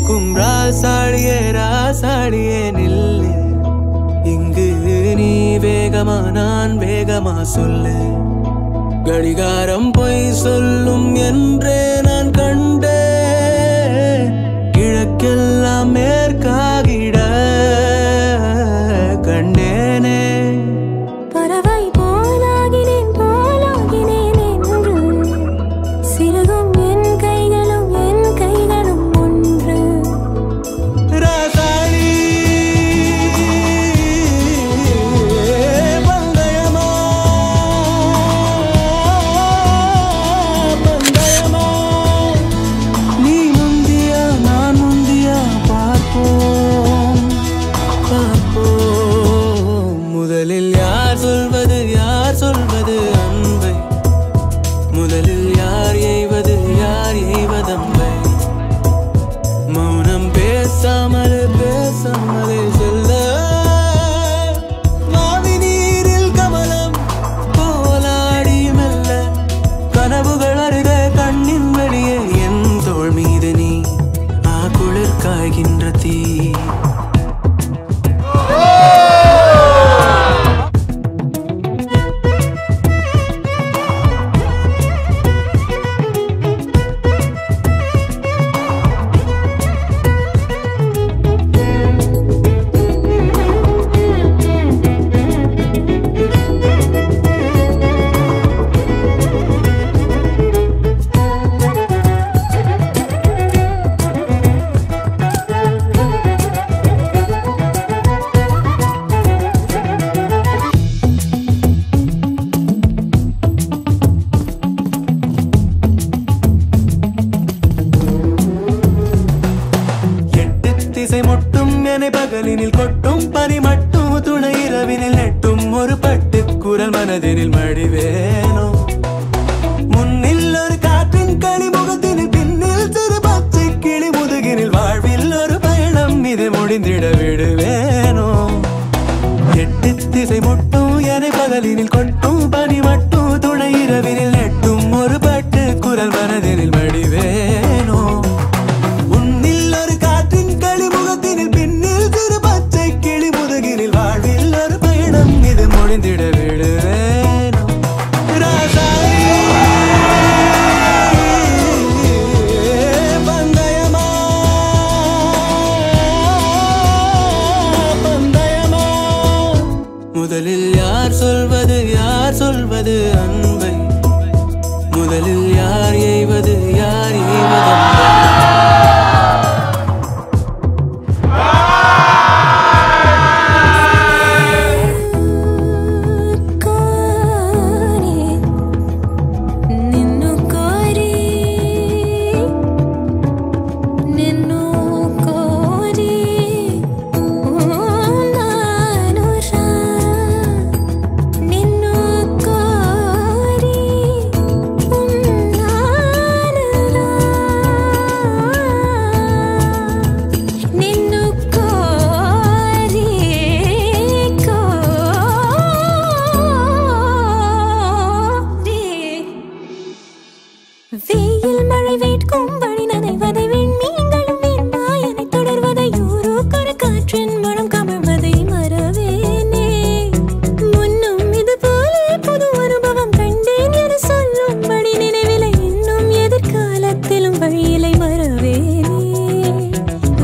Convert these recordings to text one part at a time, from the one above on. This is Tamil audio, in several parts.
பூக்கும் ராசாடியே ராசாடியே நில்லு இங்கு நீ வேகமா நான் வேகமா சொல்லு கடிகாரம் பொய் சொல்லும் என்றே நான் கண்டே கிழக்கெல்லாம் மேற்காகிட கண்டேனே பறவை போலாகினேன் போலாகினேன் என்று சிறகும் என் கைகளும் ஒன்று ராசாடி பந்தயமா பந்தயமா நீ முந்தியா நான் முந்தியா பார்ப்போம் பார்ப்போம் முதலில் யார் சொல்வது அன்பை முதலில் யார் எய்வது அன்பை மௌனம் பேசாமலே சொல்ல மாவி நீரில் கமலம் போலாடி மெல்ல கனவுகள் அருக கண்ணின் வெளியே என் தோள் மீது நீ குளிர் காய்கின்ற தீ திசை முட்டும் என பகலினில் கொட்டும் பனி மட்டும் துணை இரவினில் நெட்டும் ஒரு பட்டு குரல் மனதினில் மடிவேனோ முன்னில் ஒரு காற்றின் களிமுகத்தினில் பின்னில் சிறு பச்சை கிளி முதுகினில் வாழ்வில் ஒரு பயணம் இது முடிந்திட விடுவேனோ எட்டு திசை முட்டும் என பகலினில் கொட்டும் பனி மட்டும் துணை இரவினில் நெட்டும் ஒரு பட்டு குரல் மனதினில் மடிவேனோ முடிந்திட விடுவேனோ ராசாடி பந்தயமா பந்தயமா முதலில் யார் சொல்வது அன்பை முதலில் யார் எய்வது வெயில் மழை வேட்கும் வழி நனைவதை விண்மீன்களும் வெண்மாயனை தொடர்வதை ஊரோக்கொரு காற்றின் மனம் கமழ்வதை மறவேனே முன்னும் இது போல புது அனுபவம் கண்டேன் என சொல்லும்படி நினைவிலை இன்னும் எதிர்காலத்திலும் வழியிலை மறவேனே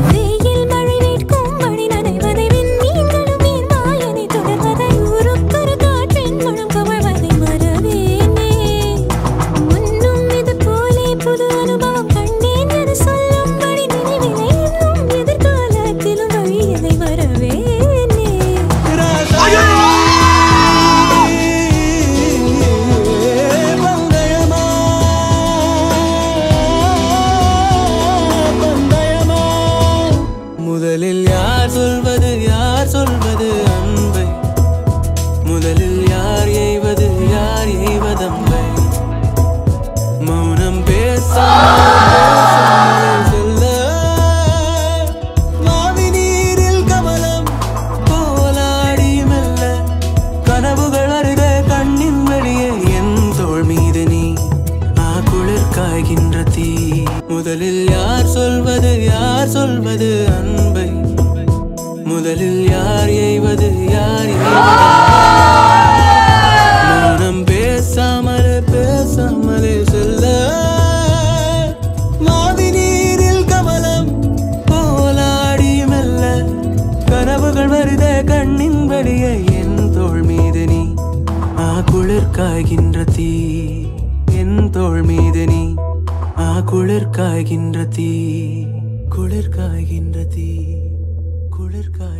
வெயில் மழை வேட்கும் வழி நனைவதை விண்மீன்களும் வெண்மாயனை தொடர்வதை ஊரோக்கொரு காற்றின் மனம் கமழ்வதை மறவேனே புது அனுபவம் கண்டேன் என சொல்லும்படி நினைவிலை இன்னும் எதிர்காலத்திலும் வழியதை வரவேனே பந்தயமா பந்தயமா முதலில் யார் சொல்வது அன்பை முதலில் யார் எய்வது அன்பை மௌனம் சொல்ல மாவி நீரில் கமலம் போலாடி மெல்ல கனவுகள் அருக கண்ணின் வெளியே என் தோள் மீது நீ குளிர் காய்கின்ற தீ முதலில் யார் யார் சொல்வது அன்பை முதலில் யார் எய்வது யார் மௌனம் பேசாமலே செல்ல மாவி நீரில் கமலம் போலாடி மெல்ல கனவுகள் வருதே கண்ணின் வழியே என் தோள் மீது நீ குளிர் காய்கின்ற தீ என் தோள் மீது நீ குளிர் காய்கின்ற தீ குளிர் காய்கின்ற தீ குளிர் காய்